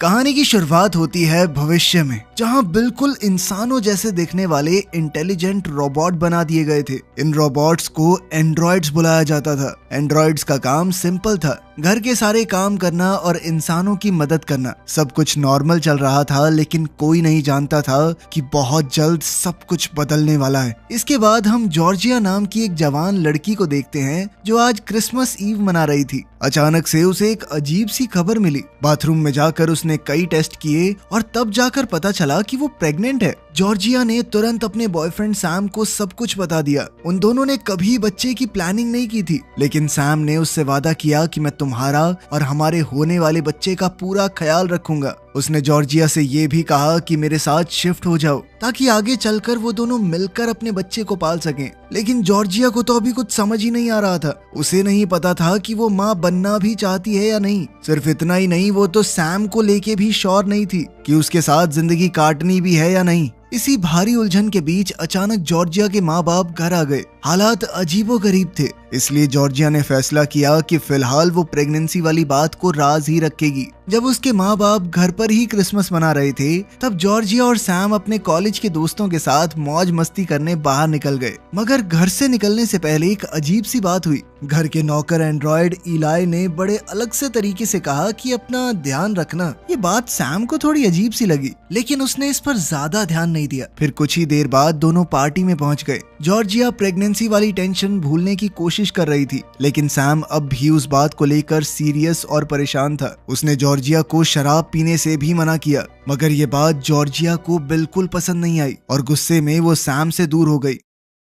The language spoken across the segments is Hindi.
कहानी की शुरुआत होती है भविष्य में, जहां बिल्कुल इंसानों जैसे दिखने वाले इंटेलिजेंट रोबोट बना दिए गए थे। इन रोबोट्स को एंड्रॉइड्स बुलाया जाता था। एंड्रॉइड्स का काम सिंपल था, घर के सारे काम करना और इंसानों की मदद करना। सब कुछ नॉर्मल चल रहा था, लेकिन कोई नहीं जानता था कि बहुत जल्द सब कुछ बदलने वाला है। इसके बाद हम जॉर्जिया नाम की एक जवान लड़की को देखते हैं जो आज क्रिसमस ईव मना रही थी। अचानक से उसे एक अजीब सी खबर मिली। बाथरूम में जाकर उसने कई टेस्ट किए और तब जाकर पता चला कि वो प्रेग्नेंट है। जॉर्जिया ने तुरंत अपने बॉयफ्रेंड सैम को सब कुछ बता दिया। उन दोनों ने कभी बच्चे की प्लानिंग नहीं की थी, लेकिन सैम ने उससे वादा किया कि मैं तुम्हारा और हमारे होने वाले बच्चे का पूरा ख्याल रखूंगा। उसने जॉर्जिया से ये भी कहा कि मेरे साथ शिफ्ट हो जाओ ताकि आगे चलकर वो दोनों मिलकर अपने बच्चे को पाल सकें। लेकिन जॉर्जिया को तो अभी कुछ समझ ही नहीं आ रहा था। उसे नहीं पता था कि वो माँ बनना भी चाहती है या नहीं। सिर्फ इतना ही नहीं, वो तो सैम को लेके भी श्योर नहीं थी कि उसके साथ जिंदगी काटनी भी है या नहीं। इसी भारी उलझन के बीच अचानक जॉर्जिया के माँ बाप घर आ गए। हालात अजीबोगरीब थे, इसलिए जॉर्जिया ने फैसला किया कि फिलहाल वो प्रेगनेंसी वाली बात को राज ही रखेगी। जब उसके माँ बाप घर पर ही क्रिसमस मना रहे थे, तब जॉर्जिया और सैम अपने कॉलेज के दोस्तों के साथ मौज मस्ती करने बाहर निकल गए। मगर घर से निकलने से पहले एक अजीब सी बात हुई। घर के नौकर एंड्रॉइड इलाई ने बड़े अलग से तरीके से कहा कि अपना ध्यान रखना। ये बात सैम को थोड़ी अजीब सी लगी, लेकिन उसने इस पर ज्यादा ध्यान नहीं दिया। फिर कुछ ही देर बाद दोनों पार्टी में पहुंच गए। जॉर्जिया प्रेगनेंसी वाली टेंशन भूलने की कोशिश कर रही थी, लेकिन सैम अब भी उस बात को लेकर सीरियस और परेशान था। उसने जॉर्जिया को शराब पीने से भी मना किया, मगर ये बात जॉर्जिया को बिल्कुल पसंद नहीं आई और गुस्से में वो सैम से दूर हो गई।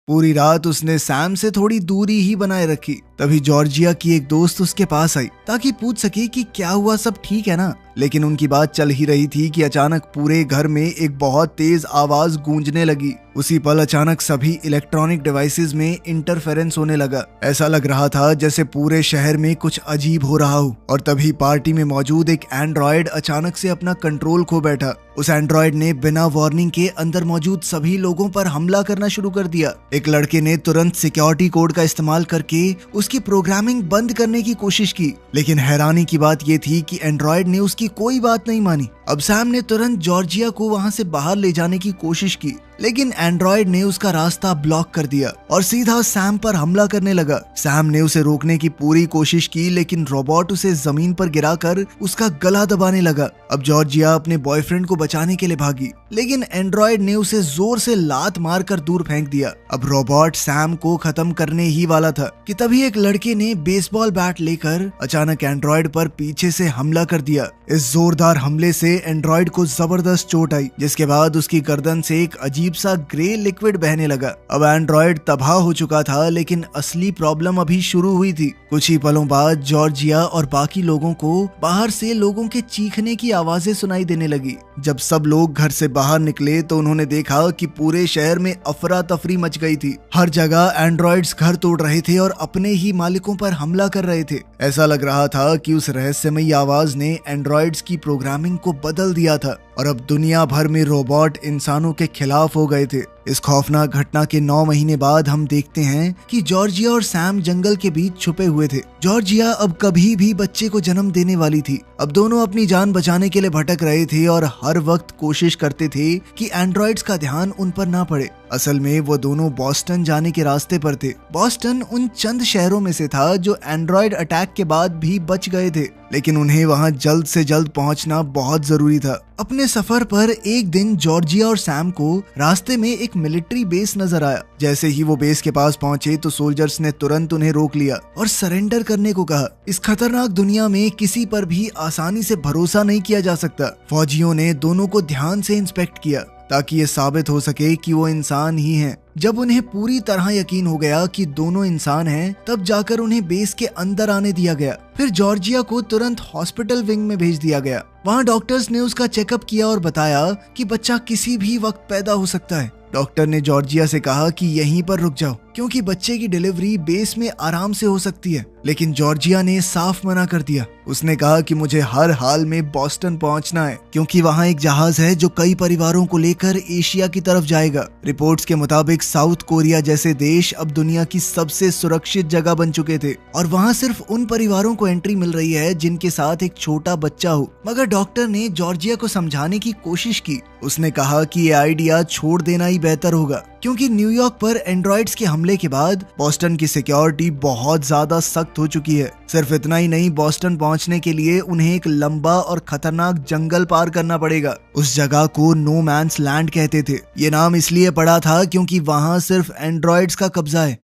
पूरी रात उसने सैम से थोड़ी दूरी ही बनाए रखी। तभी जॉर्जिया की एक दोस्त उसके पास आई ताकि पूछ सके कि क्या हुआ, सब ठीक है ना। लेकिन उनकी बात चल ही रही थी कि अचानक पूरे घर में एक बहुत तेज आवाज गूंजने लगी। उसी पल अचानक सभी इलेक्ट्रॉनिक डिवाइसेस में इंटरफेरेंस होने लगा। ऐसा लग रहा था जैसे पूरे शहर में कुछ अजीब हो रहा हो। और तभी पार्टी में मौजूद एक एंड्रॉइड अचानक से अपना कंट्रोल खो बैठा। उस एंड्रॉइड ने बिना वार्निंग के अंदर मौजूद सभी लोगों पर हमला करना शुरू कर दिया। एक लड़के ने तुरंत सिक्योरिटी कोड का इस्तेमाल करके उसकी प्रोग्रामिंग बंद करने की कोशिश की, लेकिन हैरानी की बात यह थी कि एंड्रॉइड ने उसकी कोई बात नहीं मानी। अब सैम ने तुरंत जॉर्जिया को वहां से बाहर ले जाने की कोशिश की, लेकिन एंड्रॉइड ने उसका रास्ता ब्लॉक कर दिया और सीधा सैम पर हमला करने लगा। सैम ने उसे रोकने की पूरी कोशिश की, लेकिन रोबोट उसे जमीन पर गिराकर उसका गला दबाने लगा। अब जॉर्जिया अपने बॉयफ्रेंड को बचाने के लिए भागी, लेकिन एंड्रॉइड ने उसे जोर से लात मारकर दूर फेंक दिया। अब रोबोट सैम को खत्म करने ही वाला था कि तभी एक लड़के ने बेसबॉल बैट लेकर अचानक एंड्रॉइड पर पीछे से हमला कर दिया। इस जोरदार हमले से एंड्रॉइड को जबरदस्त चोट आई, जिसके बाद उसकी गर्दन से एक अजीब सा ग्रे लिक्विड बहने लगा। अब एंड्रॉइड तबाह हो चुका था, लेकिन असली प्रॉब्लम अभी शुरू हुई थी। कुछ ही पलों बाद जॉर्जिया और बाकी लोगों को बाहर से लोगों के चीखने की आवाजें सुनाई देने लगी। जब सब लोग घर से बाहर निकले तो उन्होंने देखा कि पूरे शहर में अफरा तफरी मच गई थी। हर जगह एंड्रॉइड्स घर तोड़ रहे थे और अपने ही मालिकों पर हमला कर रहे थे। ऐसा लग रहा था कि उस रहस्यमयी आवाज ने एंड्रॉइड्स की प्रोग्रामिंग को बदल दिया था और अब दुनिया भर में रोबोट इंसानों के खिलाफ हो गए थे। इस खौफनाक घटना के 9 महीने बाद हम देखते हैं कि जॉर्जिया और सैम जंगल के बीच छुपे हुए थे। जॉर्जिया अब कभी भी बच्चे को जन्म देने वाली थी। अब दोनों अपनी जान बचाने के लिए भटक रहे थे और हर वक्त कोशिश करते थे कि एंड्रॉइड्स का ध्यान उन पर ना पड़े। असल में वो दोनों बॉस्टन जाने के रास्ते पर थे। बॉस्टन उन चंद शहरों में से था जो एंड्रॉइड अटैक के बाद भी बच गए थे, लेकिन उन्हें वहां जल्द से जल्द पहुंचना बहुत जरूरी था। अपने सफर पर एक दिन जॉर्जिया और सैम को रास्ते में एक मिलिट्री बेस नजर आया। जैसे ही वो बेस के पास पहुंचे तो सोल्जर्स ने तुरंत उन्हें रोक लिया और सरेंडर करने को कहा। इस खतरनाक दुनिया में किसी पर भी आसानी से भरोसा नहीं किया जा सकता। फौजियों ने दोनों को ध्यान से इंस्पेक्ट किया ताकि ये साबित हो सके कि वो इंसान ही हैं। जब उन्हें पूरी तरह यकीन हो गया कि दोनों इंसान हैं, तब जाकर उन्हें बेस के अंदर आने दिया गया। फिर जॉर्जिया को तुरंत हॉस्पिटल विंग में भेज दिया गया। वहाँ डॉक्टर्स ने उसका चेकअप किया और बताया कि बच्चा किसी भी वक्त पैदा हो सकता है। डॉक्टर ने जॉर्जिया से कहा कि यहीं पर रुक जाओ, क्योंकि बच्चे की डिलीवरी बेस में आराम से हो सकती है। लेकिन जॉर्जिया ने साफ मना कर दिया। उसने कहा कि मुझे हर हाल में बॉस्टन पहुंचना है, क्योंकि वहां एक जहाज है जो कई परिवारों को लेकर एशिया की तरफ जाएगा। रिपोर्ट्स के मुताबिक साउथ कोरिया जैसे देश अब दुनिया की सबसे सुरक्षित जगह बन चुके थे और वहां सिर्फ उन परिवारों को एंट्री मिल रही है जिनके साथ एक छोटा बच्चा हो। मगर डॉक्टर ने जॉर्जिया को समझाने की कोशिश की। उसने कहा कि ये आइडिया छोड़ देना ही बेहतर होगा, क्योंकि न्यूयॉर्क पर एंड्रॉइड्स के हमले के बाद बॉस्टन की सिक्योरिटी बहुत ज्यादा सख्त हो चुकी है। सिर्फ इतना ही नहीं, बॉस्टन पहुंचने के लिए उन्हें एक लंबा और खतरनाक जंगल पार करना पड़ेगा। उस जगह को नो मैन्स लैंड कहते थे। ये नाम इसलिए पड़ा था क्योंकि वहां सिर्फ एंड्रॉइड्स का कब्जा है।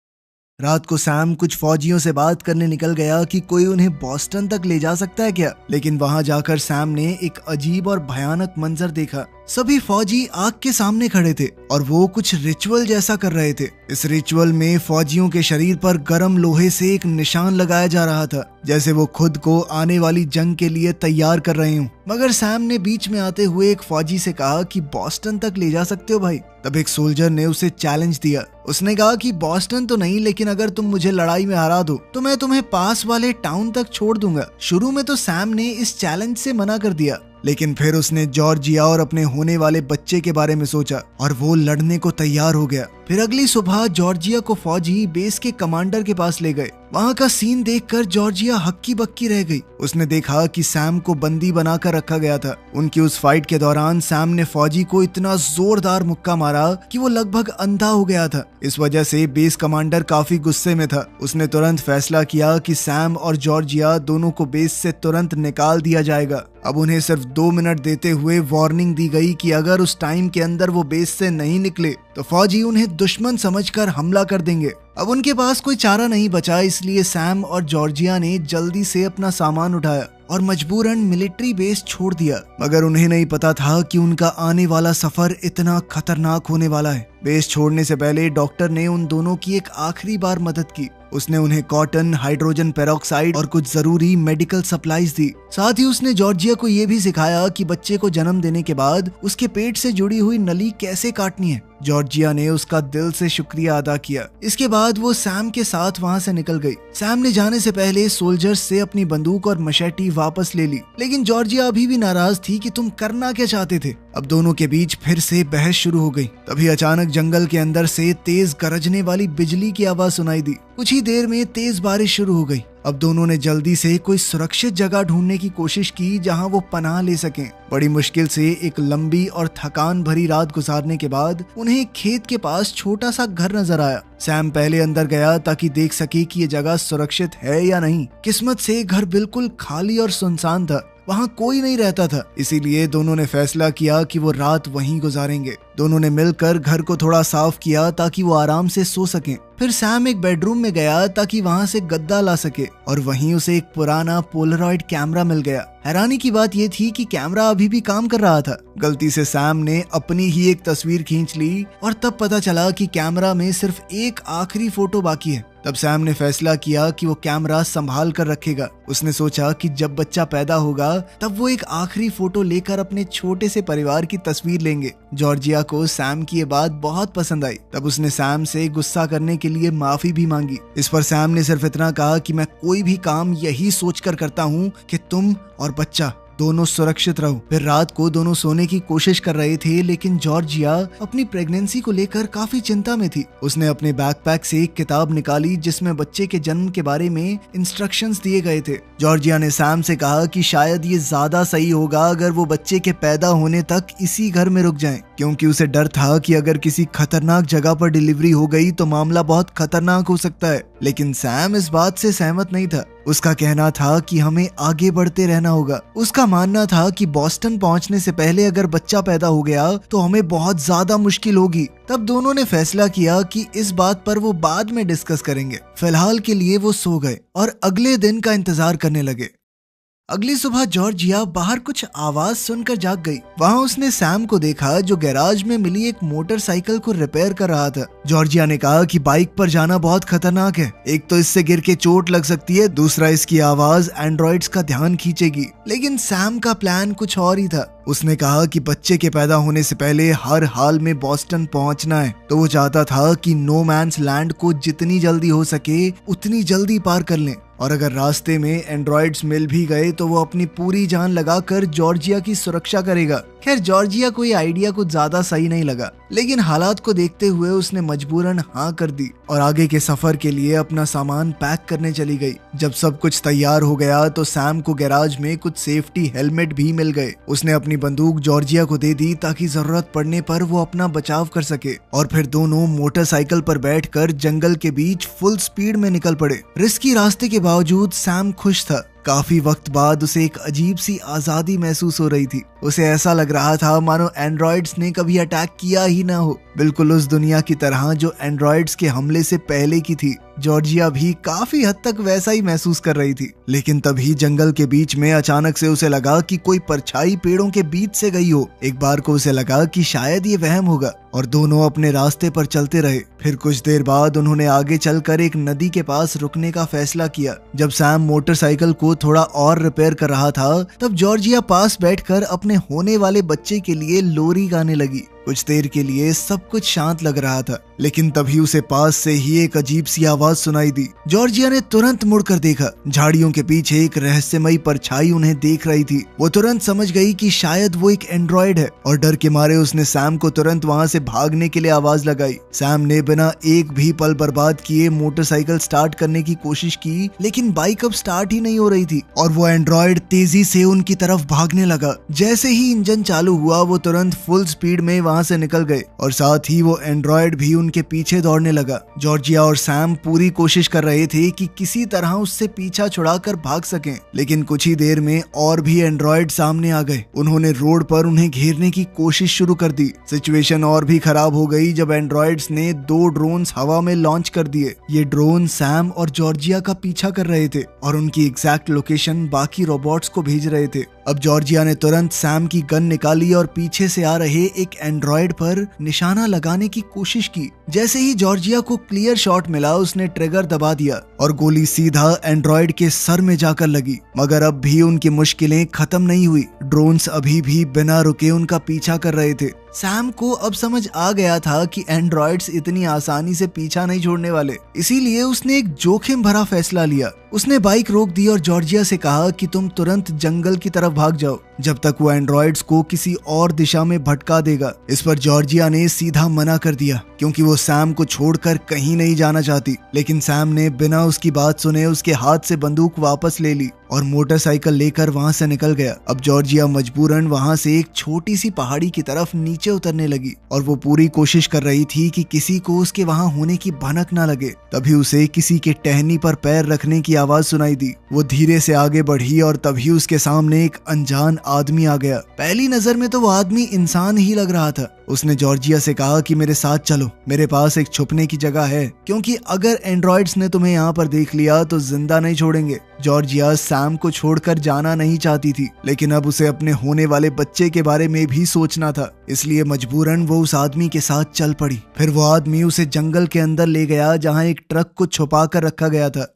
रात को सैम कुछ फौजियों से बात करने निकल गया कि कोई उन्हें बॉस्टन तक ले जा सकता है क्या। लेकिन वहां जाकर सैम ने एक अजीब और भयानक मंजर देखा। सभी फौजी आग के सामने खड़े थे और वो कुछ रिचुअल जैसा कर रहे थे। इस रिचुअल में फौजियों के शरीर पर गर्म लोहे से एक निशान लगाया जा रहा था, जैसे वो खुद को आने वाली जंग के लिए तैयार कर रहे हों। मगर सैम ने बीच में आते हुए एक फौजी से कहा कि बॉस्टन तक ले जा सकते हो भाई। तब एक सोल्जर ने उसे चैलेंज दिया। उसने कहा कि बॉस्टन तो नहीं, लेकिन अगर तुम मुझे लड़ाई में हरा दो तो मैं तुम्हें पास वाले टाउन तक छोड़ दूंगा। शुरू में तो सैम ने इस चैलेंज से मना कर दिया, लेकिन फिर उसने जॉर्जिया और अपने होने वाले बच्चे के बारे में सोचा और वो लड़ने को तैयार हो गया। फिर अगली सुबह जॉर्जिया को फौजी बेस के कमांडर के पास ले गए। वहां का सीन देखकर जॉर्जिया हक्की बक्की रह गई। उसने देखा कि सैम को बंदी बनाकर रखा गया था। उनकी उस फाइट के दौरान सैम ने फौजी को इतना जोरदार मुक्का मारा कि वो लगभग अंधा हो गया था। इस वजह से बेस कमांडर काफी गुस्से में था। उसने तुरंत फैसला किया कि सैम और जॉर्जिया दोनों को बेस से तुरंत निकाल दिया जाएगा। अब उन्हें सिर्फ 2 मिनट देते हुए वार्निंग दी गई कि अगर उस टाइम के अंदर वो बेस से नहीं निकले तो फौजी उन्हें दुश्मन समझकर हमला कर देंगे। अब उनके पास कोई चारा नहीं बचा, इसलिए सैम और जॉर्जिया ने जल्दी से अपना सामान उठाया और मजबूरन मिलिट्री बेस छोड़ दिया। मगर उन्हें नहीं पता था कि उनका आने वाला सफर इतना खतरनाक होने वाला है। बेस छोड़ने से पहले डॉक्टर ने उन दोनों की एक आखिरी बार मदद की। उसने उन्हें कॉटन, हाइड्रोजन पेरोक्साइड और कुछ जरूरी मेडिकल सप्लाईज दी। साथ ही उसने जॉर्जिया को यह भी सिखाया कि बच्चे को जन्म देने के बाद उसके पेट से जुड़ी हुई नली कैसे काटनी है। जॉर्जिया ने उसका दिल से शुक्रिया अदा किया। इसके बाद वो सैम के साथ वहां से निकल गई। सैम ने जाने से पहले सोल्जर्स से अपनी बंदूक और मशेटी वापस ले ली, लेकिन जॉर्जिया अभी भी नाराज थी कि तुम करना क्या चाहते थे। अब दोनों के बीच फिर से बहस शुरू हो गई। तभी अचानक जंगल के अंदर से तेज गरजने वाली बिजली की आवाज सुनाई दी। कुछ ही देर में तेज बारिश शुरू हो गई। अब दोनों ने जल्दी से कोई सुरक्षित जगह ढूंढने की कोशिश की जहां वो पनाह ले सकें। बड़ी मुश्किल से एक लंबी और थकान भरी रात गुजारने के बाद उन्हें एक खेत के पास छोटा सा घर नजर आया। सैम पहले अंदर गया ताकि देख सके कि ये जगह सुरक्षित है या नहीं। किस्मत से घर बिल्कुल खाली और सुनसान था। वहां कोई नहीं रहता था, इसीलिए दोनों ने फैसला किया कि वो रात वहीं गुजारेंगे। दोनों ने मिलकर घर को थोड़ा साफ किया ताकि वो आराम से सो सकें। फिर सैम एक बेडरूम में गया ताकि वहां से गद्दा ला सके और वहीं उसे एक पुराना पोलरॉइड कैमरा मिल गया। हैरानी की बात यह थी कि कैमरा अभी भी काम कर रहा था। गलती से सैम ने अपनी ही एक तस्वीर खींच ली और तब पता चला कि कैमरा में सिर्फ एक आखिरी फोटो बाकी है। तब सैम ने फैसला किया कि वो कैमरा संभाल कर रखेगा। उसने सोचा कि जब बच्चा पैदा होगा तब वो एक आखिरी फोटो लेकर अपने छोटे से परिवार की तस्वीर लेंगे। जॉर्जिया को सैम की ये बात बहुत पसंद आई। तब उसने सैम से गुस्सा करने के लिए माफी भी मांगी। इस पर सैम ने सिर्फ इतना कहा कि मैं कोई भी काम यही सोचकर करता हूँ कि तुम और बच्चा दोनों सुरक्षित रहो। फिर रात को दोनों सोने की कोशिश कर रहे थे, लेकिन जॉर्जिया अपनी प्रेगनेंसी को लेकर काफी चिंता में थी। उसने अपने बैकपैक से एक किताब निकाली जिसमें बच्चे के जन्म के बारे में इंस्ट्रक्शंस दिए गए थे। जॉर्जिया ने सैम से कहा कि शायद ये ज्यादा सही होगा अगर वो बच्चे के पैदा होने तक इसी घर में रुक जाएं, क्योंकि उसे डर था कि अगर किसी खतरनाक जगह पर डिलीवरी हो गई तो मामला बहुत खतरनाक हो सकता है। लेकिन सैम इस बात से सहमत नहीं था। उसका कहना था कि हमें आगे बढ़ते रहना होगा। उसका मानना था कि बॉस्टन पहुंचने से पहले अगर बच्चा पैदा हो गया तो हमें बहुत ज्यादा मुश्किल होगी। तब दोनों ने फैसला किया कि इस बात पर वो बाद में डिस्कस करेंगे। फिलहाल के लिए वो सो गए और अगले दिन का इंतजार करने लगे। अगली सुबह जॉर्जिया बाहर कुछ आवाज सुनकर जाग गई। वहाँ उसने सैम को देखा जो गैराज में मिली एक मोटरसाइकिल को रिपेयर कर रहा था। जॉर्जिया ने कहा कि बाइक पर जाना बहुत खतरनाक है, एक तो इससे गिर के चोट लग सकती है, दूसरा इसकी आवाज एंड्रॉइड्स का ध्यान खींचेगी। लेकिन सैम का प्लान कुछ और ही था। उसने कहा कि बच्चे के पैदा होने से पहले हर हाल में बॉस्टन पहुंचना है। तो वो चाहता था कि नो मैन्स लैंड को जितनी जल्दी हो सके उतनी जल्दी पार कर लें, और अगर रास्ते में एंड्रॉइड्स मिल भी गए तो वो अपनी पूरी जान लगाकर जॉर्जिया की सुरक्षा करेगा। खैर जॉर्जिया को ये आइडिया कुछ ज्यादा सही नहीं लगा, लेकिन हालात को देखते हुए उसने मजबूरन हाँ कर दी और आगे के सफर के लिए अपना सामान पैक करने चली गई। जब सब कुछ तैयार हो गया तो सैम को गैराज में कुछ सेफ्टी हेलमेट भी मिल गए। उसने अपनी बंदूक जॉर्जिया को दे दी ताकि जरूरत पड़ने पर वो अपना बचाव कर सके, और फिर दोनों मोटरसाइकिल पर बैठकर जंगल के बीच फुल स्पीड में निकल पड़े। रिस्की रास्ते के बावजूद सैम खुश था। काफी वक्त बाद उसे एक अजीब सी आजादी महसूस हो रही थी। उसे ऐसा लग रहा था मानो एंड्रॉइड्स ने कभी अटैक किया ही ना हो, बिल्कुल उस दुनिया की तरह जो एंड्रॉइड्स के हमले से पहले की थी। जॉर्जिया भी काफी हद तक वैसा ही महसूस कर रही थी। लेकिन तभी जंगल के बीच में अचानक से उसे लगा कि कोई परछाई पेड़ों के बीच से गई हो। एक बार को उसे लगा कि शायद ये वहम होगा, और दोनों अपने रास्ते पर चलते रहे। फिर कुछ देर बाद उन्होंने आगे चलकर एक नदी के पास रुकने का फैसला किया। जब सैम मोटरसाइकिल को थोड़ा और रिपेयर कर रहा था, तब जॉर्जिया पास बैठकर अपने होने वाले बच्चे के लिए लोरी गाने लगी। कुछ देर के लिए सब कुछ शांत लग रहा था, लेकिन तभी उसे पास से ही एक अजीब सी आवाज सुनाई दी। जॉर्जिया ने तुरंत मुड़कर देखा। झाड़ियों के पीछे एक रहस्यमयी परछाई उन्हें देख रही थी। वो तुरंत समझ गई कि शायद वो एक एंड्रॉइड है, और डर के मारे उसने सैम को तुरंत वहां से भागने के लिए आवाज लगाई। सैम ने बिना एक भी पल बर्बाद किए मोटरसाइकिल स्टार्ट करने की कोशिश की, लेकिन बाइक अब स्टार्ट ही नहीं हो रही थी, और वो एंड्रॉइड तेजी से उनकी तरफ भागने लगा। जैसे ही इंजन चालू हुआ वो तुरंत फुल स्पीड में वहां से निकल गए, और साथ ही वो एंड्रॉइड भी उनके पीछे दौड़ने लगा। जॉर्जिया और सैम पूरी कोशिश कर रहे थे कि किसी तरह उससे पीछा छुड़ाकर भाग सकें, लेकिन कुछ ही देर में और भी एंड्रॉइड सामने आ गए। उन्होंने रोड पर उन्हें घेरने की कोशिश शुरू कर दी। सिचुएशन और भी खराब हो गई जब एंड्रॉइड्स ने 2 ड्रोन्स हवा में लॉन्च कर दिए। ये ड्रोन सैम और जॉर्जिया का पीछा कर रहे थे और उनकी एग्जैक्ट लोकेशन बाकी रोबोट्स को भेज रहे थे। अब जॉर्जिया ने तुरंत सैम की गन निकाली और पीछे से आ रहे एक एंड्रॉइड पर निशाना लगाने की कोशिश की। जैसे ही जॉर्जिया को क्लियर शॉट मिला, उसने ट्रिगर दबा दिया और गोली सीधा एंड्रॉइड के सर में जाकर लगी। मगर अब भी उनकी मुश्किलें खत्म नहीं हुई। ड्रोन्स अभी भी बिना रुके उनका पीछा कर रहे थे। सैम को अब समझ आ गया था कि एंड्रॉइड्स इतनी आसानी से पीछा नहीं छोड़ने वाले, इसीलिए उसने एक जोखिम भरा फैसला लिया। उसने बाइक रोक दी और जॉर्जिया से कहा कि तुम तुरंत जंगल की तरफ भाग जाओ, जब तक वो एंड्रॉइड्स को किसी और दिशा में भटका देगा। इस पर जॉर्जिया ने सीधा मना कर दिया, क्योंकि वो सैम को छोड़कर कहीं नहीं जाना चाहती। लेकिन सैम ने बिना उसकी बात सुने उसके हाथ से बंदूक वापस ले ली और मोटरसाइकिल लेकर वहां से निकल गया। अब जॉर्जिया मजबूरन वहां से एक छोटी सी पहाड़ी की तरफ नीचे उतरने लगी, और वो पूरी कोशिश कर रही थी कि किसी को उसके वहां होने की भनक ना लगे। तभी उसे किसी के टहनी पर पैर रखने की आवाज सुनाई दी। वो धीरे से आगे बढ़ी और तभी उसके सामने एक अनजान आदमी आ गया। पहली नजर में तो वो आदमी इंसान ही लग रहा था। उसने जॉर्जिया से कहा कि मेरे साथ चलो, मेरे पास एक छुपने की जगह है, क्योंकि अगर एंड्रॉइड्स ने तुम्हें यहाँ पर देख लिया तो जिंदा नहीं छोड़ेंगे। जॉर्जिया सैम को छोड़कर जाना नहीं चाहती थी, लेकिन अब उसे अपने होने वाले बच्चे के बारे में भी सोचना था, इसलिए मजबूरन वो उस आदमी के साथ चल पड़ी। फिर वो आदमी उसे जंगल के अंदर ले गया जहाँ एक ट्रक को छुपा कर रखा गया था।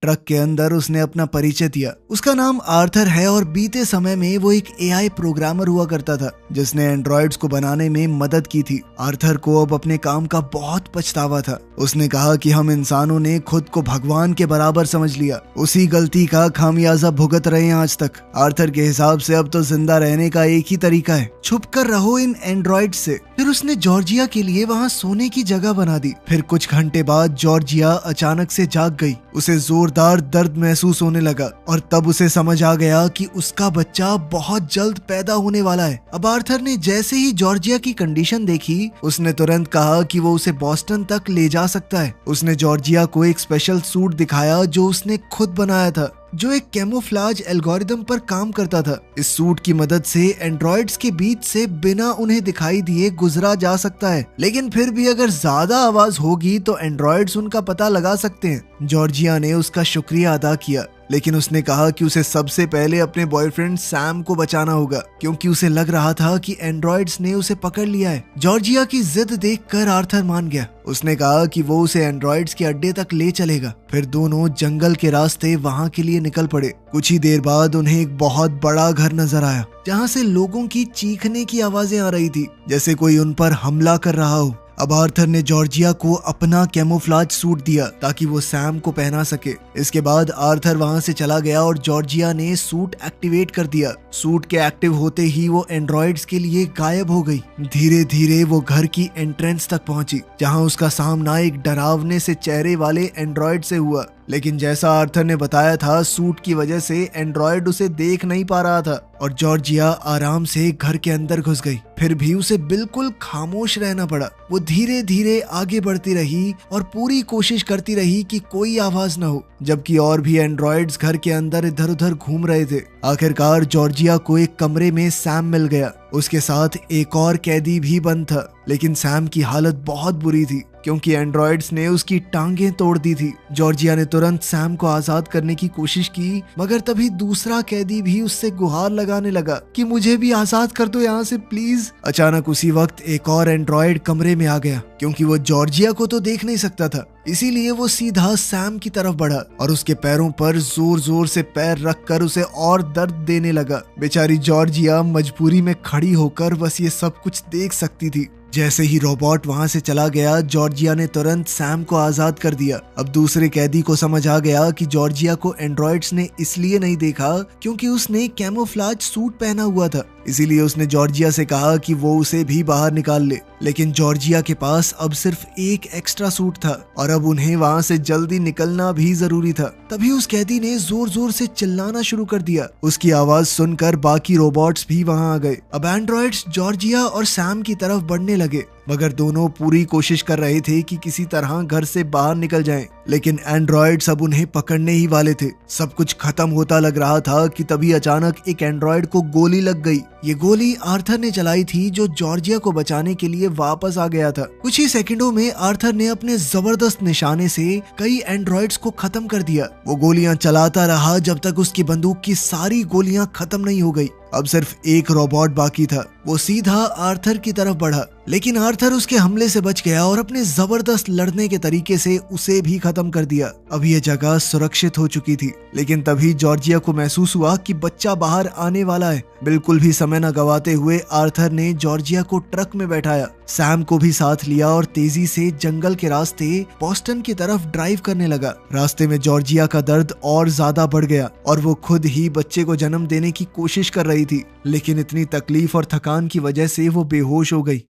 ट्रक के अंदर उसने अपना परिचय दिया। उसका नाम आर्थर है और बीते समय में वो एक एआई प्रोग्रामर हुआ करता था जिसने एंड्रॉइड्स को बनाने में मदद की थी। आर्थर को अब अपने काम का बहुत पछतावा था। उसने कहा कि हम इंसानों ने खुद को भगवान के बराबर समझ लिया, उसी गलती का खामियाजा भुगत रहे हैं आज तक। आर्थर के हिसाब से अब तो जिंदा रहने का एक ही तरीका है, छुप कर रहो इन एंड्रॉइड से। फिर उसने जॉर्जिया के लिए वहाँ सोने की जगह बना दी। फिर कुछ घंटे बाद जॉर्जिया अचानक से जाग गई। उसे जोरदार दर्द महसूस होने लगा और तब उसे समझ आ गया कि उसका बच्चा बहुत जल्द पैदा होने वाला है। अब आर्थर ने जैसे ही जॉर्जिया की कंडीशन देखी, उसने तुरंत कहा कि वो उसे बॉस्टन तक ले जा सकता है। उसने जॉर्जिया को एक स्पेशल सूट दिखाया जो उसने खुद बनाया था, जो एक कैमोफ्लाज एल्गोरिदम पर काम करता था। इस सूट की मदद से एंड्रॉइड्स के बीच से बिना उन्हें दिखाई दिए गुजरा जा सकता है, लेकिन फिर भी अगर ज्यादा आवाज होगी तो एंड्रॉइड्स उनका पता लगा सकते हैं। जॉर्जिया ने उसका शुक्रिया अदा किया। लेकिन उसने कहा कि उसे सबसे पहले अपने बॉयफ्रेंड सैम को बचाना होगा, क्योंकि उसे लग रहा था कि एंड्रॉइड्स ने उसे पकड़ लिया है। जॉर्जिया की जिद देखकर आर्थर मान गया। उसने कहा कि वो उसे एंड्रॉइड्स के अड्डे तक ले चलेगा। फिर दोनों जंगल के रास्ते वहां के लिए निकल पड़े। कुछ ही देर बाद उन्हें एक बहुत बड़ा घर नजर आया, जहां से लोगों की चीखने की आवाजें आ रही थी, जैसे कोई उन पर हमला कर रहा हो। अब आर्थर ने जॉर्जिया को अपना कैमोफ्लाज सूट दिया ताकि वो सैम को पहना सके। इसके बाद आर्थर वहां से चला गया और जॉर्जिया ने सूट एक्टिवेट कर दिया। सूट के एक्टिव होते ही वो एंड्रॉइड्स के लिए गायब हो गई। धीरे धीरे वो घर की एंट्रेंस तक पहुंची, जहां उसका सामना एक डरावने से चेहरे वाले एंड्रॉइड से हुआ। लेकिन जैसा आर्थर ने बताया था, सूट की वजह से एंड्रॉइड उसे देख नहीं पा रहा था और जॉर्जिया आराम से घर के अंदर घुस गई। फिर भी उसे बिल्कुल खामोश रहना पड़ा। वो धीरे धीरे आगे बढ़ती रही और पूरी कोशिश करती रही कि कोई आवाज न हो, जबकि और भी एंड्रॉइड्स घर के अंदर इधर उधर घूम रहे थे। आखिरकार जॉर्जिया को एक कमरे में सैम मिल गया। उसके साथ एक और कैदी भी बंद था, लेकिन सैम की हालत बहुत बुरी थी क्योंकि एंड्रॉइड्स ने उसकी टांगें तोड़ दी थी। जॉर्जिया ने तुरंत सैम को आजाद करने की कोशिश की, मगर तभी दूसरा कैदी भी उससे गुहार लगाने लगा कि मुझे भी आजाद कर दो यहाँ से प्लीज। अचानक उसी वक्त एक और एंड्रॉइड कमरे में आ गया। क्योंकि वो जॉर्जिया को तो देख नहीं सकता था, इसीलिए वो सीधा सैम की तरफ बढ़ा और उसके पैरों पर जोर जोर से पैर रखकर उसे और दर्द देने लगा। बेचारी जॉर्जिया मजबूरी में खड़ी होकर बस ये सब कुछ देख सकती थी। जैसे ही रोबोट वहां से चला गया, जॉर्जिया ने तुरंत सैम को आजाद कर दिया। अब दूसरे कैदी को समझ आ गया कि जॉर्जिया को एंड्रॉइड्स ने इसलिए नहीं देखा क्योंकि उसने कैमोफ्लाज सूट पहना हुआ था। इसीलिए उसने जॉर्जिया से कहा कि वो उसे भी बाहर निकाल ले। लेकिन जॉर्जिया के पास अब सिर्फ एक एक्स्ट्रा सूट था और अब उन्हें वहां से जल्दी निकलना भी जरूरी था। तभी उस कैदी ने जोर जोर से चिल्लाना शुरू कर दिया। उसकी आवाज सुनकर बाकी रोबोट्स भी वहां आ गए। अब एंड्रॉइड्स जॉर्जिया और सैम की तरफ बढ़ने लगे, मगर दोनों पूरी कोशिश कर रहे थे कि किसी तरह घर से बाहर निकल जाएं। लेकिन एंड्रॉइड्स अब उन्हें पकड़ने ही वाले थे। सब कुछ खत्म होता लग रहा था कि तभी अचानक एक एंड्रॉइड को गोली लग गई। ये गोली आर्थर ने चलाई थी, जो जॉर्जिया को बचाने के लिए वापस आ गया था। कुछ ही सेकंडों में आर्थर ने अपने जबरदस्त निशाने से कई एंड्रॉइड्स को खत्म कर दिया। वो गोलियां चलाता रहा जब तक उसकी बंदूक की सारी गोलियां खत्म नहीं हो गई। अब सिर्फ एक रोबोट बाकी था। वो सीधा आर्थर की तरफ बढ़ा, लेकिन आर्थर उसके हमले से बच गया और अपने जबरदस्त लड़ने के तरीके से उसे भी खत्म कर दिया। अब ये जगह सुरक्षित हो चुकी थी, लेकिन तभी जॉर्जिया को महसूस हुआ कि बच्चा बाहर आने वाला है। बिल्कुल भी समय न गवाते हुए आर्थर ने जॉर्जिया को ट्रक में बैठाया, सैम को भी साथ लिया और तेजी से जंगल के रास्ते बोस्टन की तरफ ड्राइव करने लगा। रास्ते में जॉर्जिया का दर्द और ज्यादा बढ़ गया और वो खुद ही बच्चे को जन्म देने की कोशिश कर रही थी, लेकिन इतनी तकलीफ और थकान की वजह से वो बेहोश हो गई।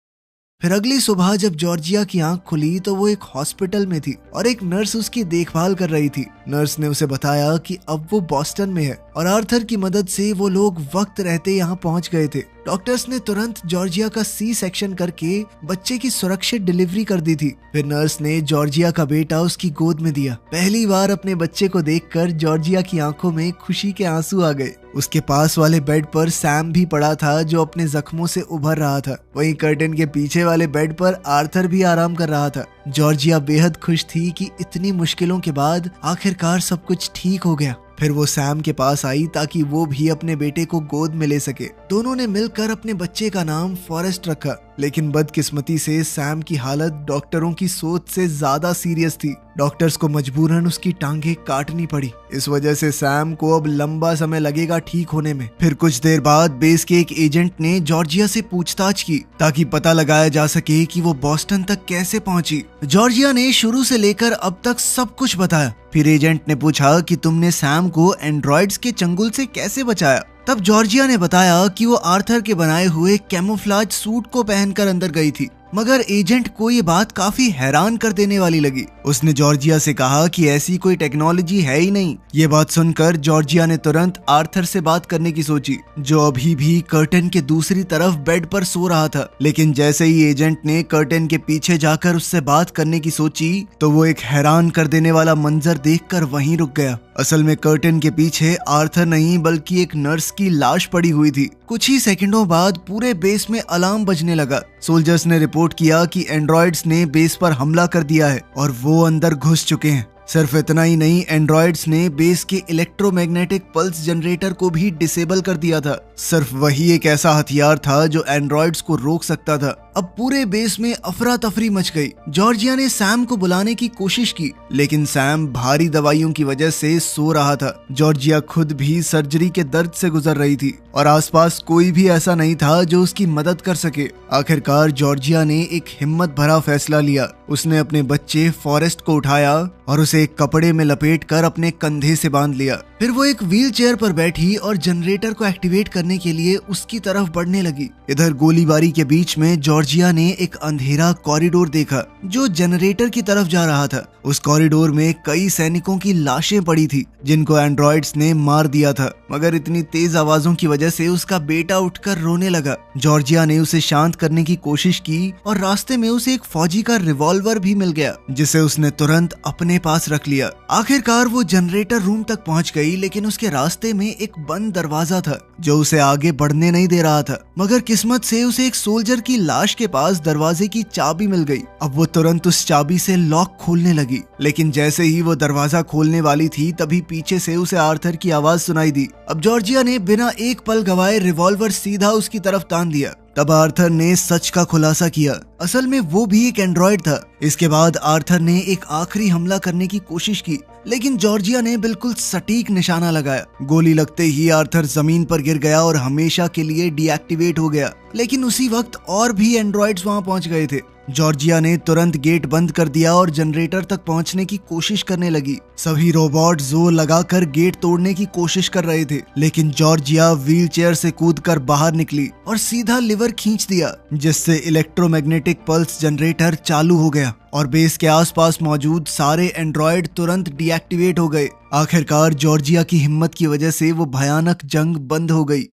फिर अगली सुबह जब जॉर्जिया की आंख खुली तो वो एक हॉस्पिटल में थी और एक नर्स उसकी देखभाल कर रही थी। नर्स ने उसे बताया कि अब वो बॉस्टन में है और आर्थर की मदद से वो लोग वक्त रहते यहाँ पहुँच गए थे। डॉक्टर्स ने तुरंत जॉर्जिया का सी सेक्शन करके बच्चे की सुरक्षित डिलीवरी कर दी थी। फिर नर्स ने जॉर्जिया का बेटा उसकी गोद में दिया। पहली बार अपने बच्चे को देखकर जॉर्जिया की आंखों में खुशी के आंसू आ गए। उसके पास वाले बेड पर सैम भी पड़ा था, जो अपने जख्मों से उभर रहा था। वहीं कर्टन के पीछे वाले बेड पर आर्थर भी आराम कर रहा था। जॉर्जिया बेहद खुश थी कि इतनी मुश्किलों के बाद आखिरकार सब कुछ ठीक हो गया। फिर वो सैम के पास आई ताकि वो भी अपने बेटे को गोद में ले सके। दोनों ने मिलकर अपने बच्चे का नाम फॉरेस्ट रखा, लेकिन बदकिस्मती से सैम की हालत डॉक्टरों की सोच से ज्यादा सीरियस थी। डॉक्टर्स को मजबूरन उसकी टांगे काटनी पड़ी। इस वजह से सैम को अब लंबा समय लगेगा ठीक होने में। फिर कुछ देर बाद बेस के एक एजेंट ने जॉर्जिया से पूछताछ की ताकि पता लगाया जा सके कि वो बॉस्टन तक कैसे पहुंची। जॉर्जिया ने शुरू से लेकर अब तक सब कुछ बताया। फिर एजेंट ने पूछा कि तुमने सैम को एंड्रॉइड्स के चंगुल से कैसे बचाया। तब जॉर्जिया ने बताया कि वो आर्थर के बनाए हुए कैमोफ्लाज सूट को पहनकर अंदर गई थी। मगर एजेंट को ये बात काफी हैरान कर देने वाली लगी। उसने जॉर्जिया से कहा कि ऐसी कोई टेक्नोलॉजी है ही नहीं। ये बात सुनकर जॉर्जिया ने तुरंत आर्थर से बात करने की सोची, जो अभी भी कर्टन के दूसरी तरफ बेड पर सो रहा था। लेकिन जैसे ही एजेंट ने कर्टन के पीछे जाकर उससे बात करने की सोची, तो वो एक हैरान कर देने वाला मंजर देखकर वहीं रुक गया। असल में कर्टन के पीछे आर्थर नहीं बल्कि एक नर्स की लाश पड़ी हुई थी। कुछ ही सेकंडों बाद पूरे बेस में अलार्म बजने लगा। सोल्जर्स ने रिपोर्ट किया कि एंड्रॉइड्स ने बेस पर हमला कर दिया है और वो अंदर घुस चुके हैं। सिर्फ इतना ही नहीं, एंड्रॉइड्स ने बेस के इलेक्ट्रोमैग्नेटिक पल्स जनरेटर को भी डिसेबल कर दिया था। सिर्फ वही एक ऐसा हथियार था जो एंड्रॉइड्स को रोक सकता था। अब पूरे बेस में अफरा तफरी मच गई। जॉर्जिया ने सैम को बुलाने की कोशिश की, लेकिन सैम भारी दवाइयों की वजह से सो रहा था। जॉर्जिया खुद भी सर्जरी के दर्द से गुजर रही थी और आसपास कोई भी ऐसा नहीं था जो उसकी मदद कर सके। आखिरकार जॉर्जिया ने एक हिम्मत भरा फैसला लिया। उसने अपने बच्चे फॉरेस्ट को उठाया और उसे एक कपड़े में लपेटकर अपने कंधे से बांध लिया। फिर वो एक व्हील चेयर पर बैठी और जनरेटर को एक्टिवेट करने के लिए उसकी तरफ बढ़ने लगी। इधर गोलीबारी के बीच में जॉर्जिया ने एक अंधेरा कॉरिडोर देखा जो जनरेटर की तरफ जा रहा था। उस कॉरिडोर में कई सैनिकों की लाशें पड़ी थी जिनको एंड्रॉइड्स ने मार दिया था, मगर इतनी तेज आवाजों की वजह से उसका बेटा उठकर रोने लगा। जॉर्जिया ने उसे शांत करने की कोशिश की और रास्ते में उसे एक फौजी का रिवॉल्वर भी मिल गया जिसे उसने तुरंत अपने पास रख लिया। आखिरकार वो जनरेटर रूम तक पहुंच गई, लेकिन उसके रास्ते में एक बंद दरवाजा था जो उसे आगे बढ़ने नहीं दे रहा था। मगर किस्मत से उसे एक सोल्जर की लाश के पास दरवाजे की चाबी मिल गई। अब वो तुरंत उस चाबी से लॉक खोलने लगी, लेकिन जैसे ही वो दरवाजा खोलने वाली थी तभी पीछे से उसे आर्थर की आवाज सुनाई दी। अब जॉर्जिया ने बिना एक पल गवाए रिवॉल्वर सीधा उसकी तरफ तान दिया। तब आर्थर ने सच का खुलासा किया, असल में वो भी एक एंड्रॉइड था। इसके बाद आर्थर ने एक आखिरी हमला करने की कोशिश की, लेकिन जॉर्जिया ने बिल्कुल सटीक निशाना लगाया। गोली लगते ही आर्थर जमीन पर गिर गया और हमेशा के लिए डीएक्टिवेट हो गया। लेकिन उसी वक्त और भी एंड्रॉइड्स वहां पहुंच गए थे। जॉर्जिया ने तुरंत गेट बंद कर दिया और जनरेटर तक पहुंचने की कोशिश करने लगी। सभी रोबोट जोर लगाकर गेट तोड़ने की कोशिश कर रहे थे, लेकिन जॉर्जिया व्हील चेयर से कूदकर बाहर निकली और सीधा लिवर खींच दिया, जिससे इलेक्ट्रोमैग्नेटिक पल्स जनरेटर चालू हो गया और बेस के आसपास मौजूद सारे एंड्रॉइड तुरंत डीएक्टिवेट हो गए। आखिरकार जॉर्जिया की हिम्मत की वजह से वो भयानक जंग बंद हो गई।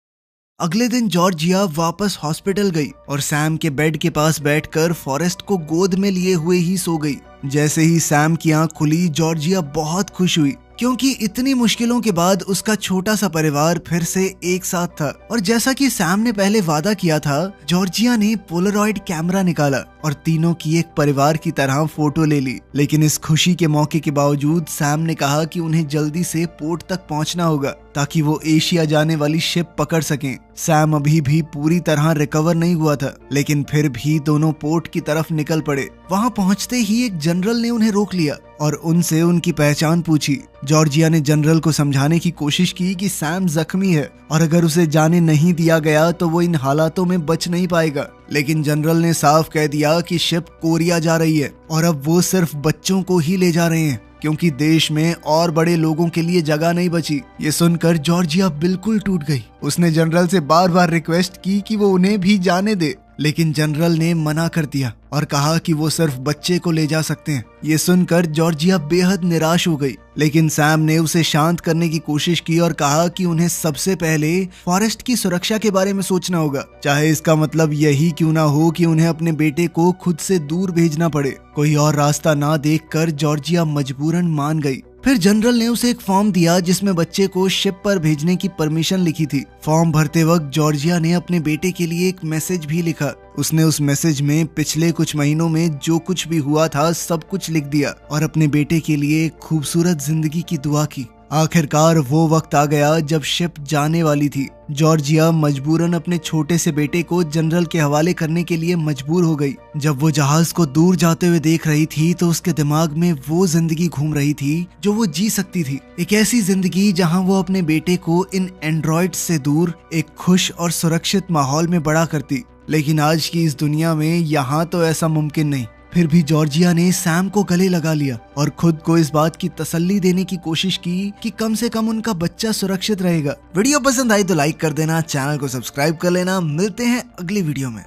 अगले दिन जॉर्जिया वापस हॉस्पिटल गई और सैम के बेड के पास बैठकर फॉरेस्ट को गोद में लिए हुए ही सो गई। जैसे ही सैम की आंख खुली, जॉर्जिया बहुत खुश हुई क्योंकि इतनी मुश्किलों के बाद उसका छोटा सा परिवार फिर से एक साथ था। और जैसा कि सैम ने पहले वादा किया था, जॉर्जिया ने पोलरॉइड कैमरा निकाला और तीनों की एक परिवार की तरह फोटो ले ली। लेकिन इस खुशी के मौके के बावजूद सैम ने कहा कि उन्हें जल्दी से पोर्ट तक पहुंचना होगा ताकि वो एशिया जाने वाली शिप पकड़ सकें। सैम अभी भी पूरी तरह रिकवर नहीं हुआ था, लेकिन फिर भी दोनों पोर्ट की तरफ निकल पड़े। वहां पहुंचते ही एक जनरल ने उन्हें रोक लिया और उनसे उनकी पहचान पूछी। जॉर्जिया ने जनरल को समझाने की कोशिश की कि सैम जख्मी है और अगर उसे जाने नहीं दिया गया तो वो इन हालातों में बच नहीं पाएगा। लेकिन जनरल ने साफ कह दिया कि शिप कोरिया जा रही है और अब वो सिर्फ बच्चों को ही ले जा रहे हैं क्योंकि देश में और बड़े लोगों के लिए जगह नहीं बची। ये सुनकर जॉर्जिया बिल्कुल टूट गई। उसने जनरल से बार बार रिक्वेस्ट की कि वो उन्हें भी जाने दे, लेकिन जनरल ने मना कर दिया और कहा कि वो सिर्फ बच्चे को ले जा सकते हैं। ये सुनकर जॉर्जिया बेहद निराश हो गई, लेकिन सैम ने उसे शांत करने की कोशिश की और कहा कि उन्हें सबसे पहले फॉरेस्ट की सुरक्षा के बारे में सोचना होगा, चाहे इसका मतलब यही क्यों ना हो कि उन्हें अपने बेटे को खुद से दूर भेजना पड़े। कोई और रास्ता ना देखकर जॉर्जिया मजबूरन मान गई। फिर जनरल ने उसे एक फॉर्म दिया जिसमें बच्चे को शिप पर भेजने की परमिशन लिखी थी। फॉर्म भरते वक्त जॉर्जिया ने अपने बेटे के लिए एक मैसेज भी लिखा। उसने उस मैसेज में पिछले कुछ महीनों में जो कुछ भी हुआ था सब कुछ लिख दिया और अपने बेटे के लिए एक खूबसूरत जिंदगी की दुआ की। आखिरकार वो वक्त आ गया जब शिप जाने वाली थी। जॉर्जिया मजबूरन अपने छोटे से बेटे को जनरल के हवाले करने के लिए मजबूर हो गई। जब वो जहाज को दूर जाते हुए देख रही थी तो उसके दिमाग में वो जिंदगी घूम रही थी जो वो जी सकती थी, एक ऐसी जिंदगी जहां वो अपने बेटे को इन एंड्रॉइड से दूर एक खुश और सुरक्षित माहौल में बड़ा करती। लेकिन आज की इस दुनिया में यहाँ तो ऐसा मुमकिन नहीं। फिर भी जॉर्जिया ने सैम को गले लगा लिया और खुद को इस बात की तसल्ली देने की कोशिश की कि कम से कम उनका बच्चा सुरक्षित रहेगा। वीडियो पसंद आई तो लाइक कर देना, चैनल को सब्सक्राइब कर लेना। मिलते हैं अगली वीडियो में।